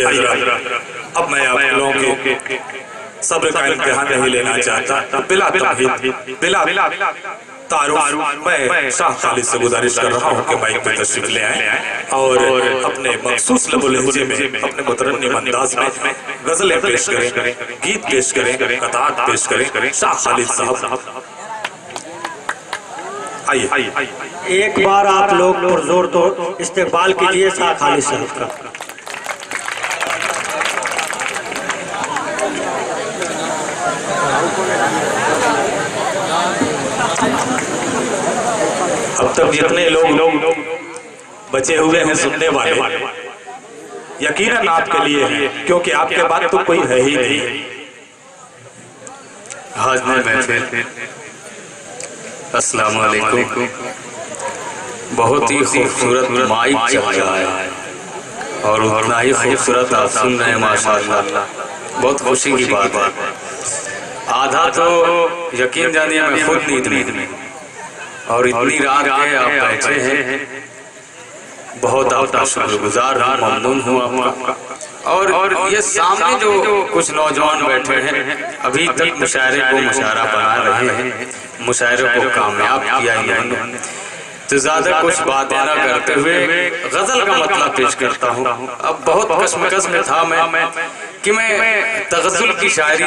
आइए हजरत, अब मैं आप लोगों के सब्र का इम्तिहान नहीं लेना चाहता। बिला तारुफ मैं शाह खालिद से गुजारिश कर रहा हूँ कि माइक पे तशरीफ ले आए और अपने मखसूस लबो लहजे में, अपने मुतरन्निम अंदाज में गजलें पेश करें, गीत पेश करें, कतार पेश करें। शाह खालिद साहब आइए। एक बार आप लोग पुरजोर तो इस्तेकबाल कीजिए शाह खालिद साहब का। अब तक जितने लोग बचे हुए हैं सुनने वाले, यकीनन आपके लिए है, क्योंकि आपके बाद तो कोई है ही नहीं। हाज़िर महफिल, अस्सलाम वालेकुम। बहुत ही खूबसूरत माइक चल रहा है और उतना ही खूबसूरत आप सुन रहे हैं, माशाअल्लाह। बहुत खुशी की बात है। आधा तो यकीन जानिए मैं खुद नींद में, और इतनी रात है आप बैठे हैं, बहुत आपका शुक्रगुजार हूँ, ममनून हूँ आपका। और ये सामने जो कुछ नौजवान बैठे हैं, अभी तक मुशायरे को मुशायरा बना रहे हैं, मुशायरे को कामयाब किया इन्होंने। तो ज्यादा कुछ बातें ना करते हुए गजल का मतलब पेश करता हूँ। अब बहुत कश्मकश में था मैं कि मैं तगज़ुल की शायरी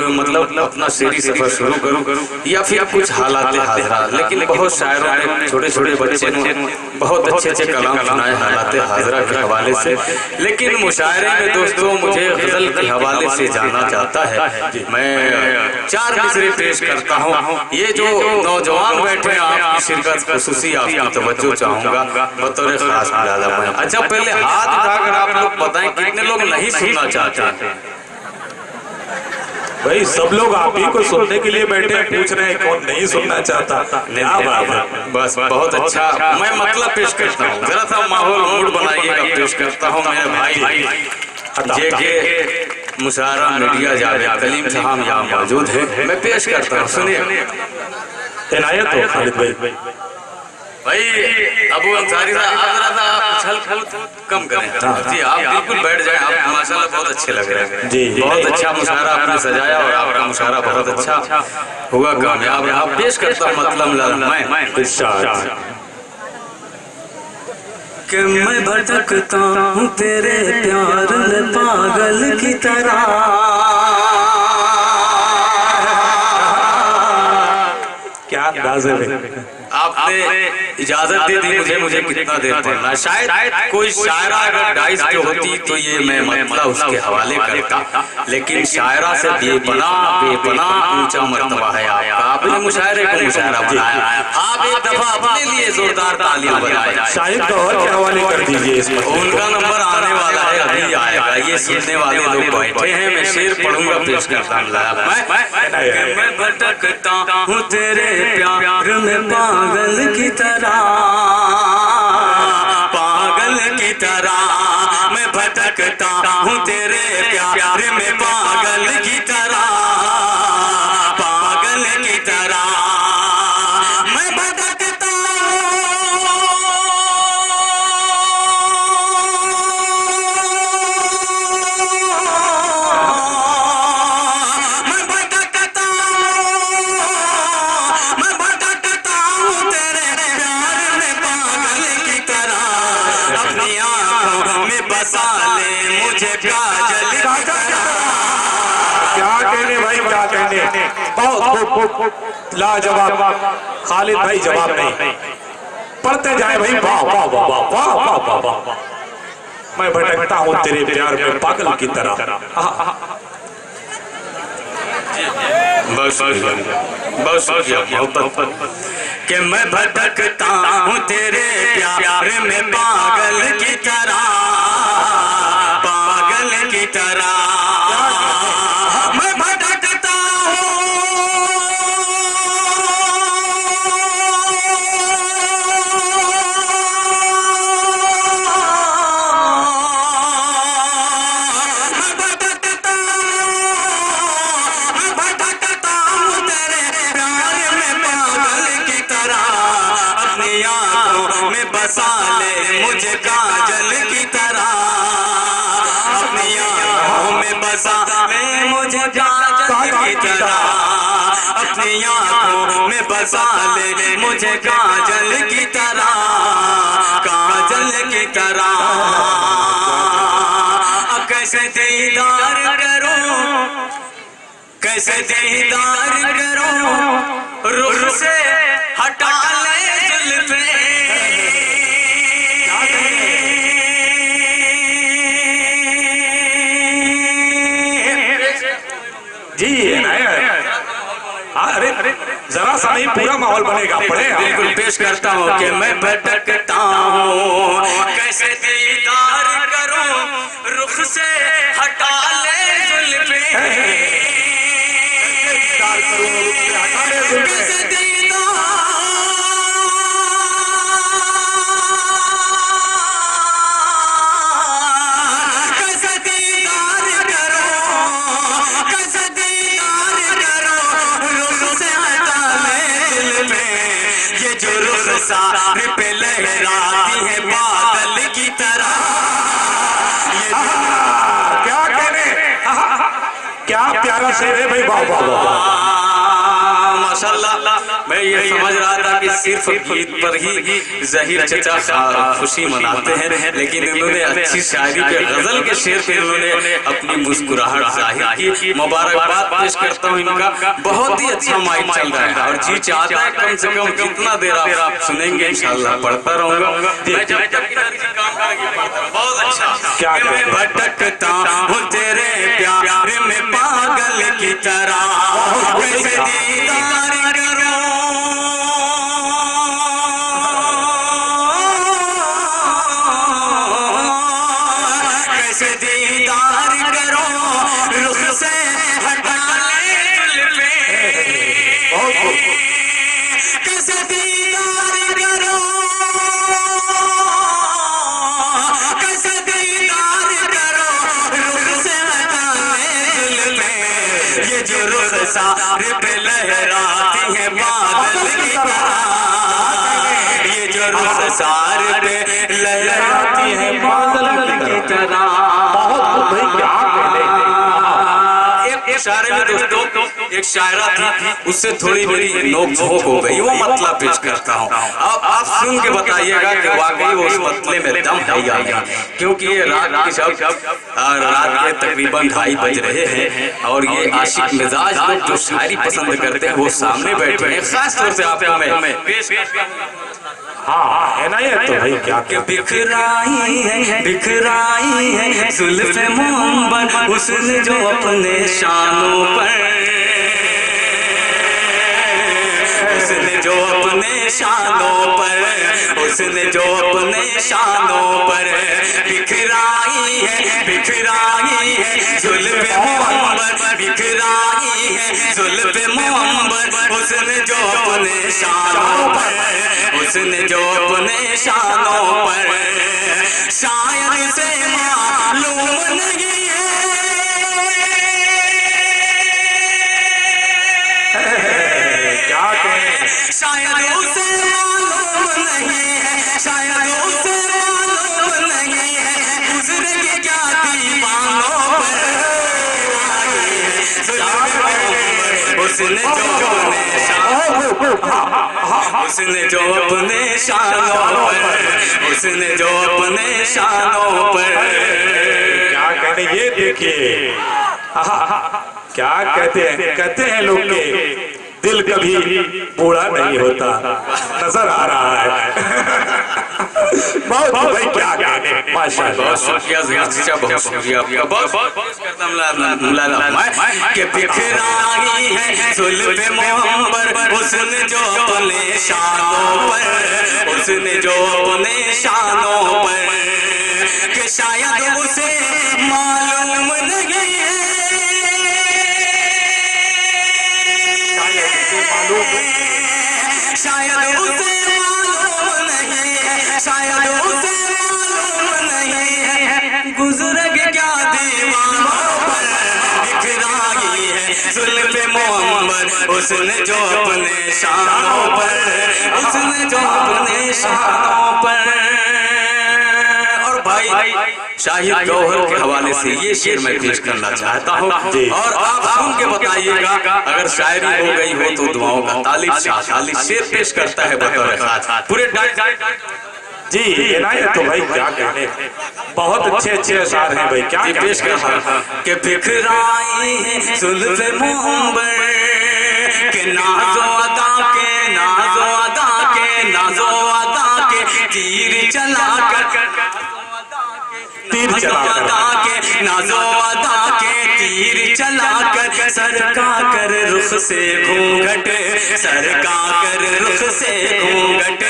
मतलब अपना शेरी सफर शुरू करूं या फिर कुछ हालात हाज़िरात, लेकिन बहुत शायरों ने, छोटे छोटे बच्चे ने बहुत अच्छे अच्छे कलाम सुनाए हालात हाज़िरा के हवाले से। लेकिन मुशायरे में दोस्तों मुझे गजल के हवाले से जाना चाहता है। मैं 4 मिसरे पेश करता हूँ। ये जो नौजवान बैठे हैं, आपकी शिरकत खुसूसी आपकी तवज्जो चाहूंगा बतौर खास मुलाज़ा में। अच्छा, पहले हाथ उठाकर आप लोग बताएं कितने लोग नहीं सुनना चाहते। भाई सब लोग आप ही को सुनने के लिए बैठे हैं, पूछ रहे हैं कौन नहीं सुनना चाहता। क्या बात है, बस बहुत अच्छा। मैं मतलब पेश करता हूँ, जरा सा माहौल मूड बनाइएगा। पेश करता हूँ मेरे भाई जेके मुशायरा मीडिया जावेद कलीम साहब यहाँ मौजूद है। मैं पेश करता हूँ, सुनिए। इनायत हो खालिद भाई। भाई अबू अंसारी साहब, आप जरा छल कम करें जी, आप बिल्कुल बैठ जाएं। आप माशाल्लाह बहुत अच्छे लग रहे हैं जी, बहुत अच्छा मुशायरा आपने सजाया और आपका मुशायरा बहुत अच्छा हुआ, कामयाब। आप पेश करता हूँ मतलब कि मैं भटकता हूँ तेरे प्यार में पागल की तरह। क्या अंदाज है। आपने इजाजत दे दी मुझे कितना देर पढ़ना। शायद कोई शायरा अगर डाइस जो होती तो ये मैं मतलब उसके हवाले करता, लेकिन शायरा से बेपना ऊंचा मर्तबा है आपका। आपने मुशायरे को मुशायरा बनाया, आप एक दफा अपने लिए जोरदार तालियां बजाएं। शायद तो और के हवाले कर दीजिए इस पर। उनका नंबर आने वाला है, अभी आएगा। ये सुनने वाले लोग बैठे हैं, मैं शेर पढ़ूंगा, पेश करता हूँ। मैं भटकता हूँ तेरे प्यार में पागल की तरह, पागल की तरह मैं भटकता हूँ तेरे प्यार में पागल की तरह, पागल की तरह मैं भटकता मुझे काजल। क्या कहने भाई, क्या कहने। बहुत लाजवाब खालिद भाई, जवाब नहीं। पढ़ते जाए भाई। वाह वाह वाह वाह वाह वाह वाह वाह। मैं भटकता हूँ तेरे प्यार में पागल की तरह। बस कि मैं भटकता हूँ तेरे प्यार में पागल की तरह, पागल की तरह मैं भटकता हूँ तेरे प्यार में पागल की तरह। अपनी आँखों में बसा ले मुझे काजल की तरह, की तरह अपनी आंखों में बसा ले मुझे काजल की तरह, काजल की तरह। कैसे दीदार करूं, कैसे दीदार करूं, रुख से हटा ले जुल्फे। जी अरे जरा सा नहीं, पूरा माहौल बनेगा। पढ़े बिल्कुल पेश करता हूँ कि मैं भटकता हूँ, कैसे दीदार करूं, रुख से हटा ले जुल्फे। कैसे सारे पे लहराती है बादल की तरह। क्या कहने, क्या प्यारा शेर है भाई। वाह वाह वाह, माशाल्लाह। मैं ये समझ रहा था कि सिर्फ गीत पर ही ज़हीर चचा खुशी मनाते हैं, लेकिन इन्होंने अच्छी शायरी पे, गजल के शेर पे इन्होंने अपनी मुस्कुराहट जाहिर की। मुबारकबाद पेश करता हूँ इनका। बहुत ही अच्छा माइक चल रहा है और जी चाहता है कम से कम जितना देर आप सुनेंगे इंशाल्लाह पढ़ता रहूंगा। मैं जब तक एनर्जी काम करेगी पढ़ता रहूंगा। बहुत अच्छा। क्या मैं भटकता हूँ तेरे प्यार में पागल की तरह, कैसे दीदार करूं, कैसे दीदार करूं, रुख से हटा ले जुल्फे। कैसे दीदार करूं, कैसे दीदार करूं, रुख से हटा ले जुल्फे। ये जो रुख सारे पे लहराती है बादल की तरह, ये जो रुख सारे पे लहराती है बादल की तरह। एक शायरे में दोस्तों एक शायरा थी, उससे थोड़ी मेरी नोक झोंक हो गई, वो मतलब पेश करता हूँ। अब आप सुन के बताइएगा कि वाकई वो उस मतले में दम है या नहीं, क्योंकि ये रात के तकरीबन 2:30 बज रहे हैं और ये आशिक मिजाज लोग जो शायरी पसंद करते हैं वो सामने बैठे हैं। खास तौर से आपको मैं पेश हाँ है ना ये तो भाई क्या बिखराई है जुल्फ़े मोहब्बत उसने जो अपने शानों पर, उसने जो अपने शानों पर, उसने जो अपने शानों पर बिखराई है जुल्फ़े मोहब्बत, बिखराई है जुल्फ़े मोहब्बत उसने जो अपने शानों पर, उसने जो अपने शानों पर। शायद से मालूम नहीं है, क्या कहें, शायद उसे मालूम नहीं है, शायद उसे मालूम नहीं है गुज़रेगी क्या दीवानों पर। उसने जो अपने उसने जो अपने शानों पर, उसने जो अपने शानों पर। क्या कहते ये देखिए, क्या कहते हैं लोग के दिल कभी बूढ़ा नहीं होता, नजर आ रहा है। बहुत भाई क्या कहने, माशाअल्लाह। बहुत शुक्रिया ज़िया, बहुत शुक्रिया आपका। बहुत करता हूं कि बिखराई है जुल्फ़े मोहब्बत उसने जो अपने शानों पर, उसने जो अपने शानों पर। कि शायद उसे मालूम नहीं है, शायद उसे मालूम नहीं है, शायद उसे मालूम नहीं है गुज़रेगी क्या दीवानों पर। बिखराई है जुल्फ़े मोहब्बत उसने जो अपने शानों पर, उसने जो अपने शानों पर। और भाई शाहिद गौहर के हवाले से ये शेर मैं पेश करना चाहता हूँ और आप सुन के बताइएगा। अगर शायरी हो गई हो तो दुआओं का तालिब शाह खाली शेर पेश करता है बतौर खास पूरे जी इनायत तो भाई क्या कहने, बहुत अच्छे अच्छे अशार हैं भाई, क्या पेश कर के बिखराई है जुल्फ़े मुंबर के नाज़ो अदा के नाज़ो अदा के नाज़ो अदा के तीर चला कर नाज़ो अदा के तीर चला कर सरका कर रुख से घूंघट सरका कर रुख से घूंघट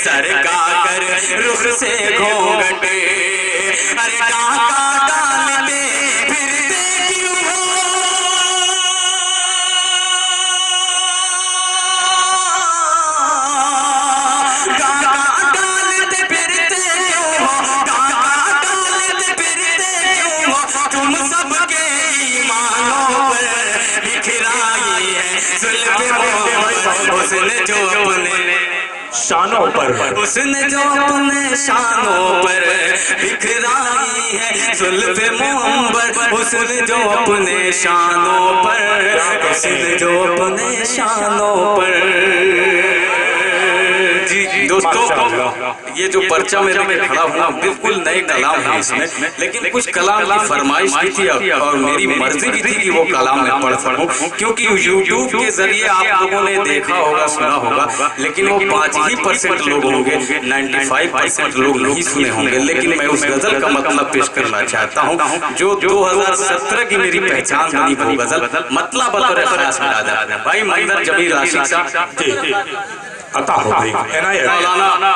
सरका कर रुख से घूंघट। अरे डाका डालते फिरते क्यों हो डाका डालते फिरते क्यों हो डाका डालते फिरते क्यों हो तुम सबके ईमानों पर बिखराई है जुल्फ़े मोहब्बत उसने जो अपने शानों पर उसने जो अपने शानों पर बिखराई है जुल्फ़े मुंबर उसने जो अपने शानों पर उसने जो अपने शानों पर। जी दोस्तों ये जो पर्चा मेरे में खड़ा हुआ बिल्कुल नए कलाम है इसमें, लेकिन कुछ कलाम की फरमाइश भी थी और मेरी मर्जी भी थी कि वो कलाम मैं पढ़ सकूं, क्योंकि यूट्यूब के जरिए आप लोगों ने देखा होगा सुना होगा, लेकिन वो 5% लोग होंगे, 95% लोग नहीं सुने होंगे। लेकिन मैं उस गजल का मतलब पेश करना चाहता हूँ जो 2017 की मेरी पहचान बनी, वो गजल मतलब बतौर खास मिला जाता है भाई मंदर जमीर आशिक साहब अता हो गई मौलाना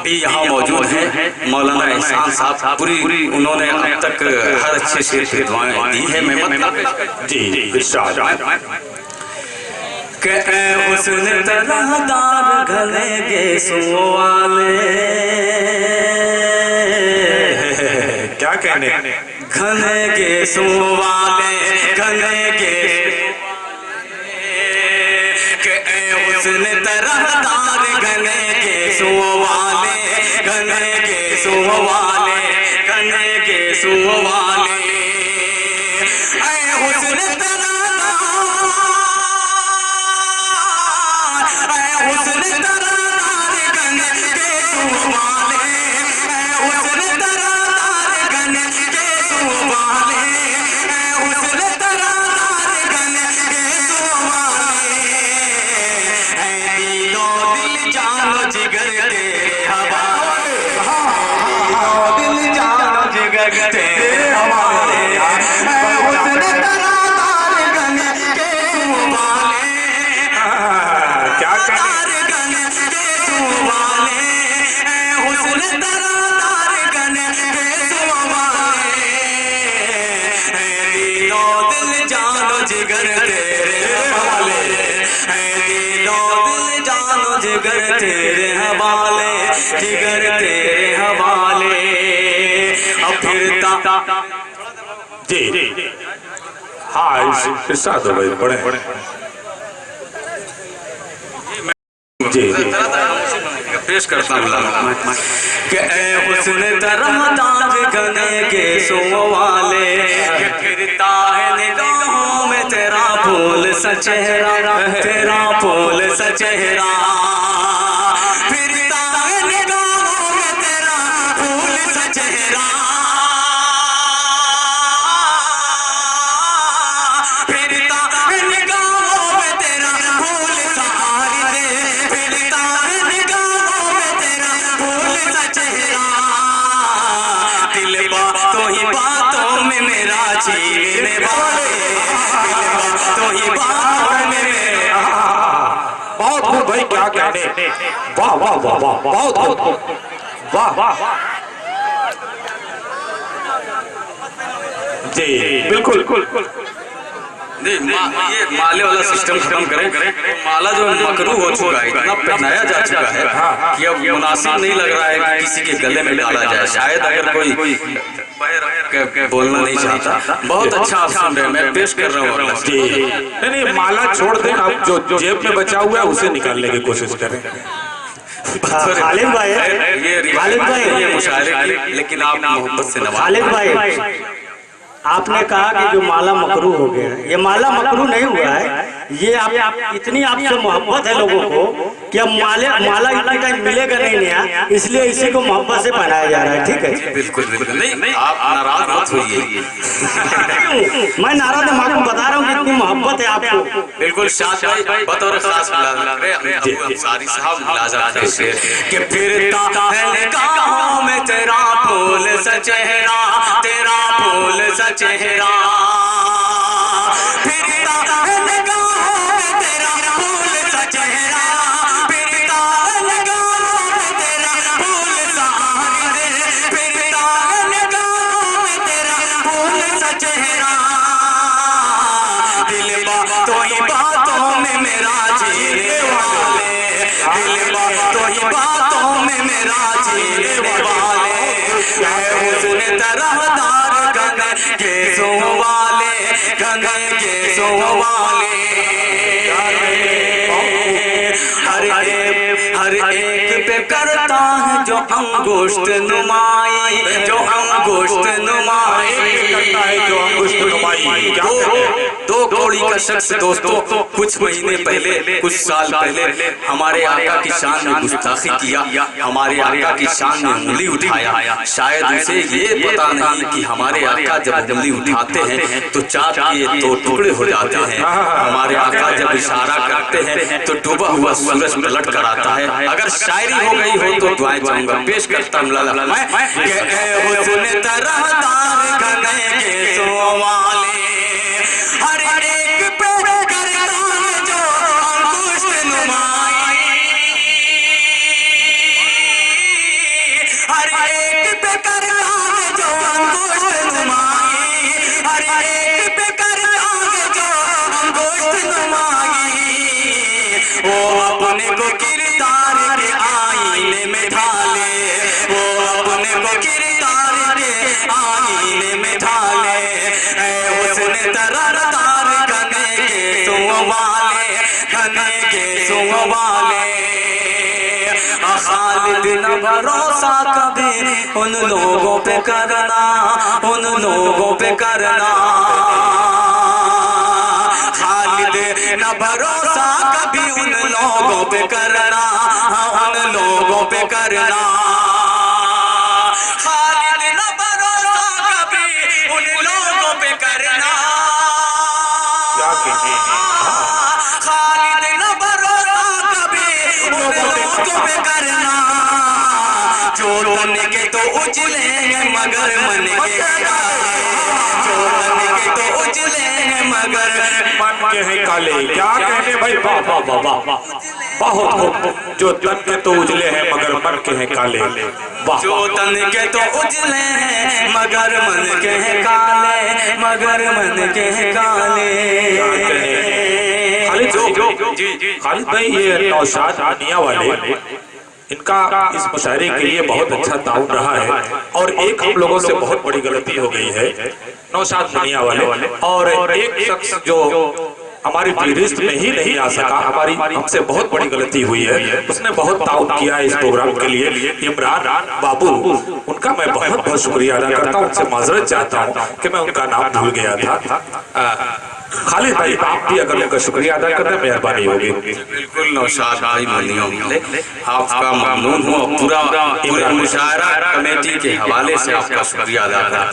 भी यहाँ मौजूद हैं। मौलाना एहसान साहब पूरी उन्होंने अब तक हर अच्छे शेर पे दुआएं दी है। मैं मतलब जी इरशाद के हुस्न तरहदार घनेगे सुवाले क्या कहने घनेगे सुवाले घनेगे हुस्न तरहदार घने के सुवाले घने के सुवाले घने के सुवाले हुस्न तरहदार हुस्न तरहदार घने के सुवाले हुस्न तरहदार घने के सुवाले हुस्न तरहदार घने के सुवाले जानो जिगर तेरे हवाले दिल जानो जिगर तेरे हवाले हुस्न तरहदार घने के सुवाले क्या तार घने के सुवाले हुस्न तरहदार घने के सुवाले दिल जानो जिगर तेरे हवाले दिल जानो जिगर तेरे हवाले जिगर तेरे हवाले। अब फिरता जी हाँ इरशाद हो भाई बड़े जी पेश करता हूँ कि हुस्न तरहदार घने के सुवाले फिरता है निगाहों में तेरा फूल सा चेहरा तेरा फूल सा चेहरा फिरता है निगाहों में तेरा फूल सा चेहरा फिरता है निगाहों में तेरा फूल सा फिरता है निगाहों में तेरा फूल सा चेहरा दिल बातों ही बातों में मेरा छीनने वाले दिल बातों ही बातों में मेरा बहुत खूब भाई क्या कहने, वाह वाह वाह वाह बहुत खूब वाह वाह जी बिल्कुल ये माले वाला सिस्टम खत्म करें। माला जो मकरू हो चुका है, इतना पहनाया जा चुका है कि अब मुनासिब नहीं लग रहा है कि किसी के गले में डाला जाए। शायद अगर कोई बोलना नहीं चाहता, बहुत अच्छा आप सुन रहे हैं, मैं पेश कर रहा हूँ नहीं माला छोड़ दें, आप जो जेब में बचा हुआ है उसे निकालने की कोशिश करें। खालिद भाई, ये खालिद भाई, ये मुशायरे की, लेकिन आप मोहब्बत से नवाज। खालिद भाई, आपने कहा कि जो माला मकरू हो गया, ये माला मकरू नहीं हुआ है, ये आप इतनी आपसे मोहब्बत है लोगों को कि अब माला इतना टाइम मिलेगा नहीं नया, इसलिए इसी को मोहब्बत से पहनाया जा रहा है। ठीक है, बिल्कुल बिल्कुल नहीं, आप नाराज मत होइए। मैं नाराज नहीं, आपको बता रहा हूँ कि इतनी मोहब्बत है आपको। बिल्कुल शाद भाई बतौर खास अंसारी साहब मुलाजा थे शेर कि फिरता है निगाहों में तेरा फूल सा चेहरा, तेरा फूल सा चेहरा, फिरता है निगाहों में तेरा फूल सा चेहरा, फिरता है निगाहों में तेरा फूल सा फिरता है निगाहों में तेरा फूल सा चेहरा, दिल बातों ही बातों में मेरा जीने वाले, दिल बातों ही बातों में मेरा जीने वाले, हुस्न तरहदार गगन के सो वाले, गगन के सो वाले, हर एक पे करता है जो अंगुष्ठ नुमाई, जो अंगुष्ठ नुमाई करता है, जो अंगुष्ठ नुमाई। दो कौड़ी का शख्स दोस्तों कुछ महीने पहले, कुछ साल पहले हमारे आका की शान में गुस्ताखी किया, हमारे आका की शान में उंगली उठाया। शायद उसे ये पता नहीं कि हमारे आका जब उंगली उठाते हैं तो चाँद के दो टुकड़े हो जाते हैं। हमारे आका जब इशारा करते हैं तो डूबा हुआ सूरज पलट कर आता है। अगर शायरी हो गई हो तो दुआएं चाहूंगा, पेश करता हूं मैं हुस्न तरहदार गगन के सो वाले, हर एक पे करता है जो अंगुष्ठ नुमाई, हर एक पे करता है जो अंगुष्ठ नुमाई, हर एक पे करता है जो अंगुष्ठ नुमाई, वो अपने को किरदार के आईने में ढाले, वो अपने को किरदार के आईने में ढाले, हुस्न तरहदार गगन के सो वाले, गगन के सो वाले, खालिद न भरोसा कभी उन लोगों पे करना, उन लोगों पे करना, खालिद न भरोसा कभी उन लोगों पे करना, उन लोगों पे करना, खालिद न भरोसा कभी उन लोगों पे करना, खालिद न भरोसा कभी उन लोगों पे करना, जो तन के तो उजले हैं मगर मन के काले, जो तन के तो उजले हैं मगर मन के हैं काले। क्या कहने भाई, वाह वाह वाह वाह, बहुत। जो तन के तो उजले हैं मगर मन के हैं काले, वाह। जो तन के तो उजले हैं मगर मन के हैं काले, मगर मन के हैं काले। खालिद भाई, ये नौशाद आनिया वाले, इनका इस मुशायरे के लिए बहुत अच्छा ताउन रहा है, और एक हम लोगों से बहुत बड़ी गलती हो गई है, नौशाद आनिया वाले, और एक शख्स जो हमारी प्लेलिस्ट में ही नहीं आ सका, हमारी हमसे बहुत बड़ी गलती हुई है। उसने बहुत ताउन किया है इस प्रोग्राम के लिए, इमरान बाबू, उनका मैं बहुत बहुत शुक्रिया अदा करता हूँ, उनसे माजरत चाहता हूँ कि मैं उनका नाम भूल गया था। खालिद भाई, आप भी अगर उनका शुक्रिया अदा करना मेहरबानी होगी। बिल्कुल नौशाद भाई, आपका ममनून हूँ, पूरा मुशायरा कमेटी के हवाले से आपका शुक्रिया अदा करता हूं।